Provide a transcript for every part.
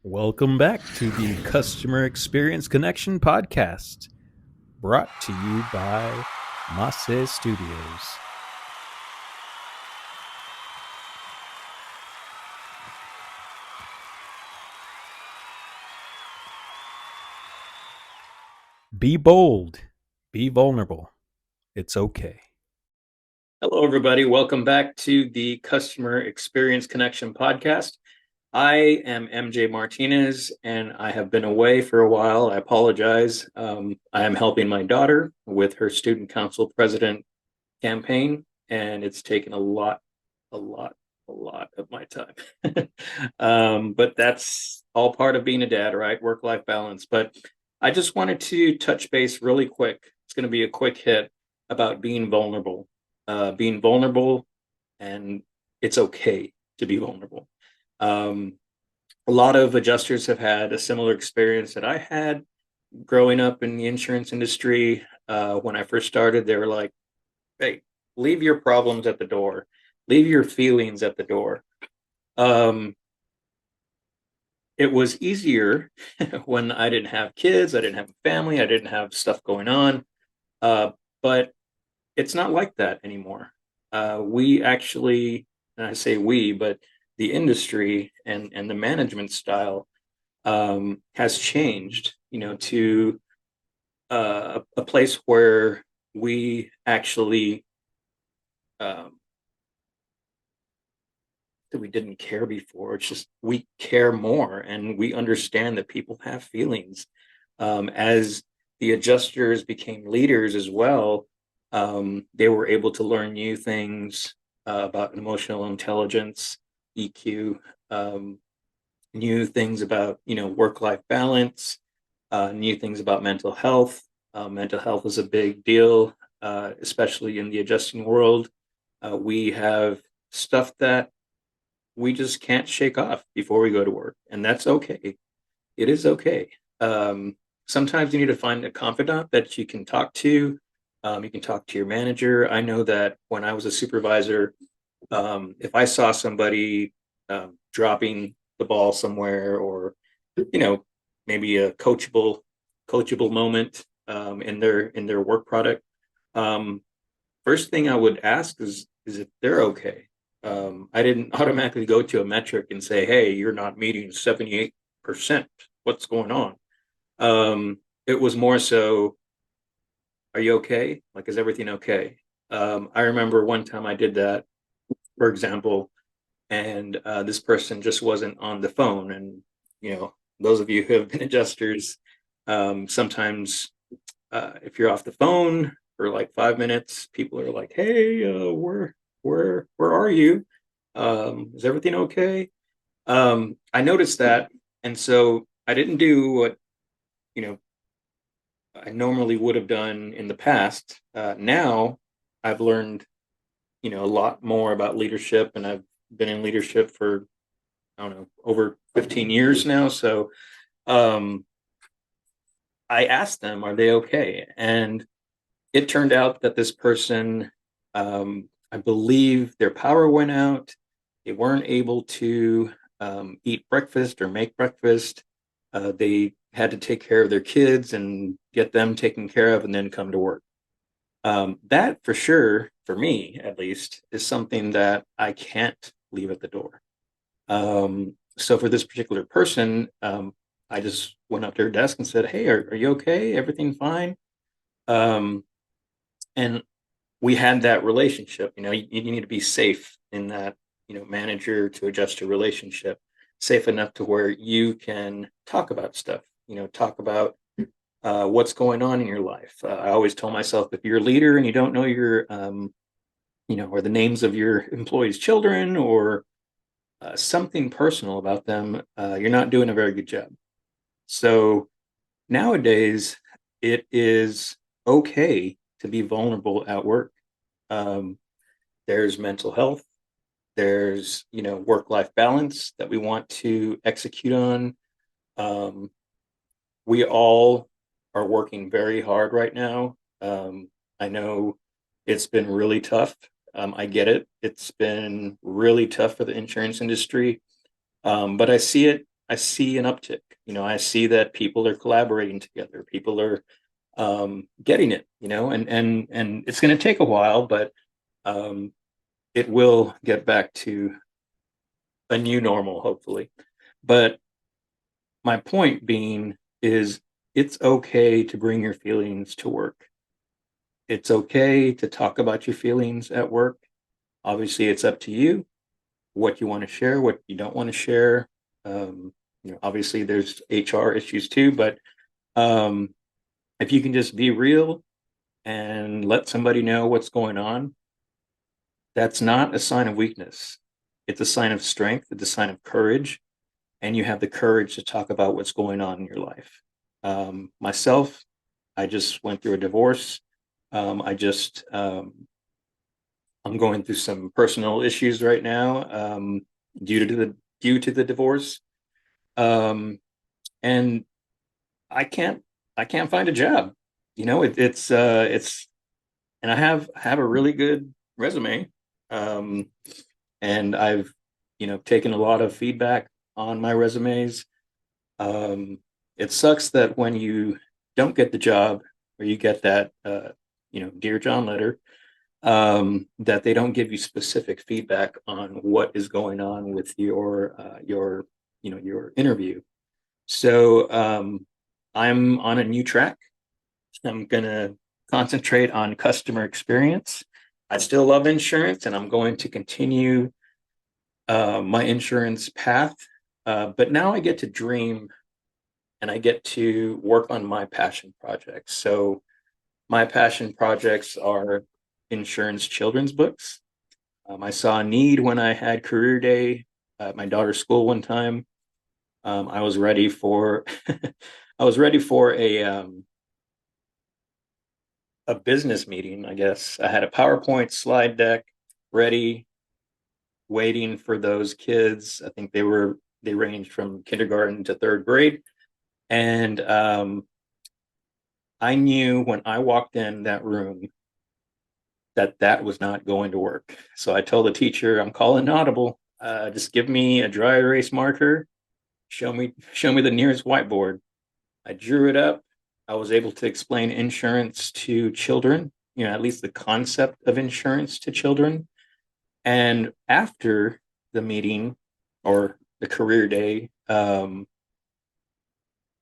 Welcome back to the Customer Experience Connection podcast, brought to you by Masse Studios. Be bold, be vulnerable. It's okay. Hello, everybody. Welcome back to the Customer Experience Connection podcast. I am MJ Martinez, and I have been away for a while. I apologize. I am helping my daughter with her student council president campaign, and it's taken a lot of my time. But that's all part of being a dad, right? Work-life balance. But I just wanted to touch base really quick. It's going to be a quick hit about being vulnerable. Being vulnerable, and it's okay to be vulnerable. A lot of adjusters have had a similar experience that I had growing up in the insurance industry. When I first started, they were like, hey, leave your problems at the door, leave your feelings at the door. It was easier when I didn't have kids, I didn't have a family, I didn't have stuff going on. But it's not like that anymore. We actually, and I say we, but the industry and the management style has changed, to a place where we actually that we didn't care before. It's just we care more, and we understand that people have feelings. As the adjusters became leaders as well, they were able to learn new things about emotional intelligence, EQ, new things about work-life balance, new things about mental health. Mental health is a big deal, especially in the adjusting world. We have stuff that we just can't shake off before we go to work, and that's okay. It is okay. Sometimes you need to find a confidant that you can talk to. You can talk to your manager. I know that when I was a supervisor, if I saw somebody dropping the ball somewhere, or maybe a coachable moment in their work product, first thing I would ask is if they're okay. I didn't automatically go to a metric and say, hey, you're not meeting 78%. What's going on? It was more so, are you okay? Like, is everything okay? I remember one time I did that, for example, and this person just wasn't on the phone. And, those of you who have been adjusters, sometimes if you're off the phone for like 5 minutes, people are like, hey, where are you? Is everything okay? I noticed that, and so I didn't do what you know I normally would have done in the past. Now I've learned a lot more about leadership, and I've been in leadership for, I don't know, over 15 years now. So um, I asked them, are they okay? And it turned out that this person, I believe their power went out. They weren't able to eat breakfast or make breakfast. They had to take care of their kids and get them taken care of and then come to work. That for sure, for me at least, is something that I can't leave at the door. So for this particular person, I just went up to her desk and said, hey, are you okay? Everything fine? Um, and we had that relationship. You need to be safe in that, manager to adjuster relationship, safe enough to where you can talk about stuff, talk about what's going on in your life. I always tell myself, if you're a leader and you don't know your or the names of your employees' children, or something personal about them, you're not doing a very good job. So nowadays, it is okay to be vulnerable at work. Um, there's mental health, there's work-life balance that we want to execute on. Um, we all are working very hard right now. I know it's been really tough. I get it. It's been really tough for the insurance industry. But I see it I see an uptick. I see that people are collaborating together. People are getting it, and it's going to take a while, but um, it will get back to a new normal, hopefully. But my point being is it's okay to bring your feelings to work. It's okay to talk about your feelings at work. Obviously, it's up to you what you want to share, what you don't want to share. Um, obviously, there's HR issues too, but um, if you can just be real and let somebody know what's going on, that's not a sign of weakness. It's a sign of strength. It's a sign of courage, and you have the courage to talk about what's going on in your life. Myself, I just went through a divorce. I just I'm going through some personal issues right now due to the divorce, um, and I can't find a job. It's and I have a really good resume, um, and I've taken a lot of feedback on my resumes. Um, it sucks that when you don't get the job or you get that Dear John letter, that they don't give you specific feedback on what is going on with your interview. So I'm on a new track. I'm gonna concentrate on customer experience. I still love insurance, and I'm going to continue my insurance path. But now I get to dream and I get to work on my passion projects. So my passion projects are insurance children's books. I saw a need when I had career day at my daughter's school one time. I was ready for I was ready for a business meeting, I guess. I had a PowerPoint slide deck ready, waiting for those kids. I think they ranged from kindergarten to third grade. And I knew when I walked in that room that that was not going to work. So I told the teacher, I'm calling audible. Just give me a dry erase marker. Show me the nearest whiteboard. I drew it up. I was able to explain insurance to children, at least the concept of insurance to children. And after the meeting or the career day, I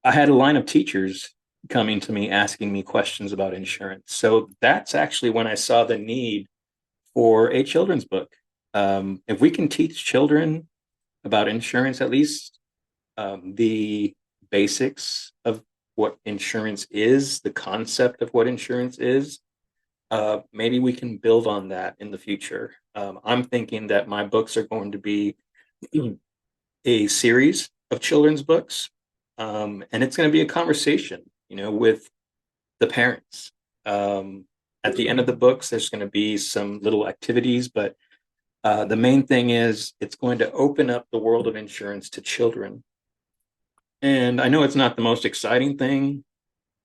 had a line of teachers coming to me asking me questions about insurance. So that's actually when I saw the need for a children's book. If we can teach children about insurance, at least the basics of what insurance is, the concept of what insurance is, maybe we can build on that in the future. I'm thinking that my books are going to be a series of children's books, and it's going to be a conversation, with the parents. At the end of the books, there's going to be some little activities, but the main thing is it's going to open up the world of insurance to children. And I know it's not the most exciting thing.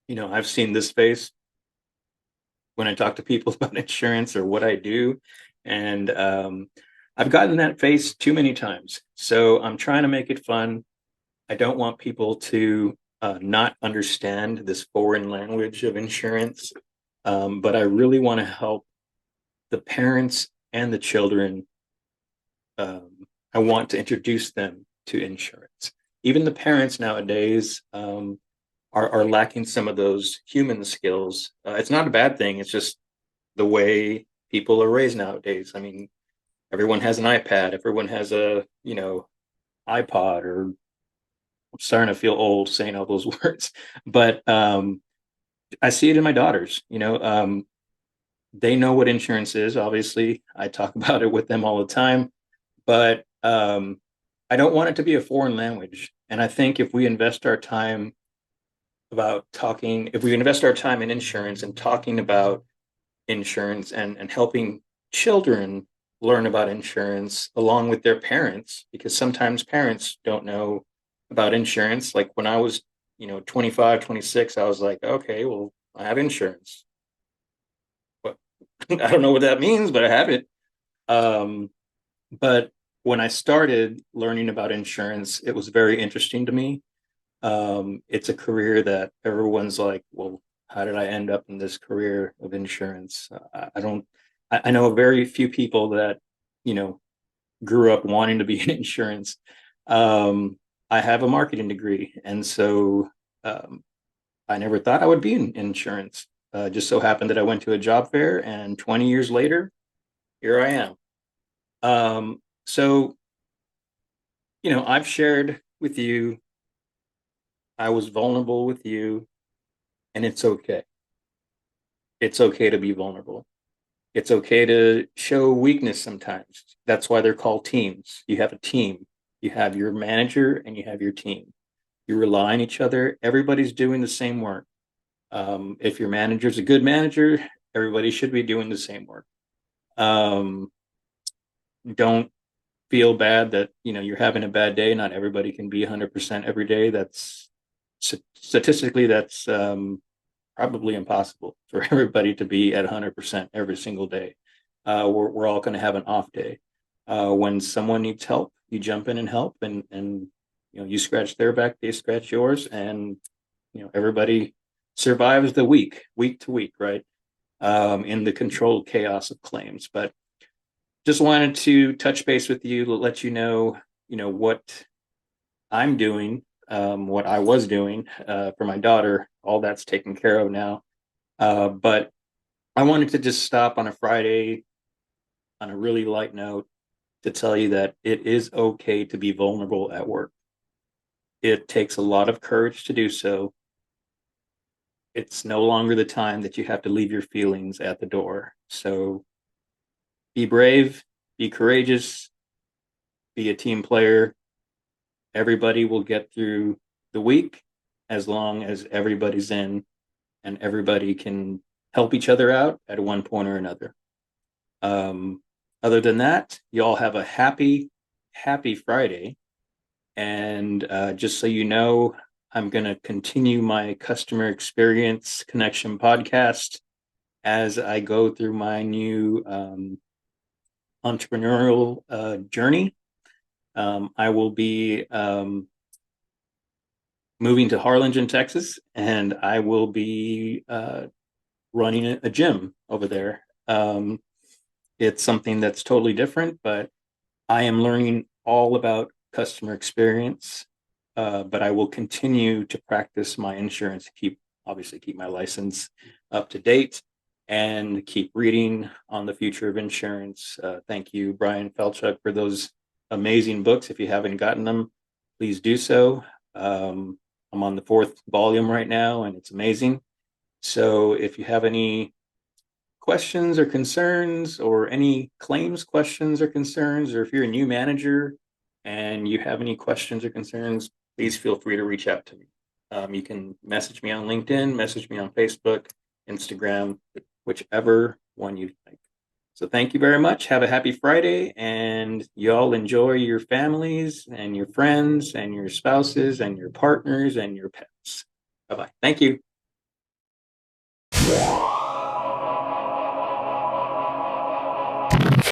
I've seen this face when I talk to people about insurance or what I do. And I've gotten that face too many times. So I'm trying to make it fun. I don't want people to not understand this foreign language of insurance. But I really want to help the parents and the children. I want to introduce them to insurance. Even the parents nowadays are lacking some of those human skills. It's not a bad thing. It's just the way people are raised nowadays. I mean, everyone has an iPad. Everyone has a iPod. Or I'm starting to feel old saying all those words, but I see it in my daughters. They know what insurance is. Obviously, I talk about it with them all the time, but I don't want it to be a foreign language. And I think if we invest our time in insurance and talking about insurance and helping children learn about insurance along with their parents, because sometimes parents don't know about insurance. Like when I was, 25, 26, I was like, okay, well, I have insurance. But I don't know what that means, but I have it. Um, but when I started learning about insurance, it was very interesting to me. It's a career that everyone's like, well, how did I end up in this career of insurance? I don't, I know very few people that, you know, grew up wanting to be in insurance. I have a marketing degree, and so um, I never thought I would be in insurance. Just so happened that I went to a job fair, and 20 years later, here I am. So, I've shared with you, I was vulnerable with you, and it's okay. It's okay to be vulnerable. It's okay to show weakness sometimes. That's why they're called teams. You have a team, you have your manager, and you have your team. You rely on each other. Everybody's doing the same work. If your manager's a good manager, everybody should be doing the same work. Um, don't feel bad that you're having a bad day. Not everybody can be 100% every day. That's statistically that's probably impossible for everybody to be at 100% every single day. We're all going to have an off day. When someone needs help, you jump in and help, and you scratch their back, they scratch yours, and everybody survives the week to week, right? In the controlled chaos of claims. But just wanted to touch base with you to let what I'm doing, what I was doing for my daughter. All that's taken care of now. But I wanted to just stop on a Friday on a really light note to tell you that it is okay to be vulnerable at work. It takes a lot of courage to do so. It's no longer the time that you have to leave your feelings at the door. So be brave, be courageous, be a team player. Everybody will get through the week as long as everybody's in and everybody can help each other out at one point or another. Um, Other than that, you all have a happy Friday. And just so you know, I'm going to continue my customer experience connection podcast as I go through my new entrepreneurial journey. I will be moving to Harlingen, Texas, and I will be running a gym over there. It's something that's totally different, but I am learning all about customer experience. But I will continue to practice my insurance, obviously keep my license up to date, and keep reading on the future of insurance. Thank you, Brian Felchuk, for those amazing books. If you haven't gotten them, please do so. I'm on the 4th volume right now, and it's amazing. So if you have any questions or concerns, or any claims questions or concerns, or if you're a new manager and you have any questions or concerns, please feel free to reach out to me. You can message me on LinkedIn, message me on Facebook, Instagram, whichever one you like. So thank you very much. Have a happy Friday, and y'all enjoy your families and your friends and your spouses and your partners and your pets. Bye-bye. Thank you.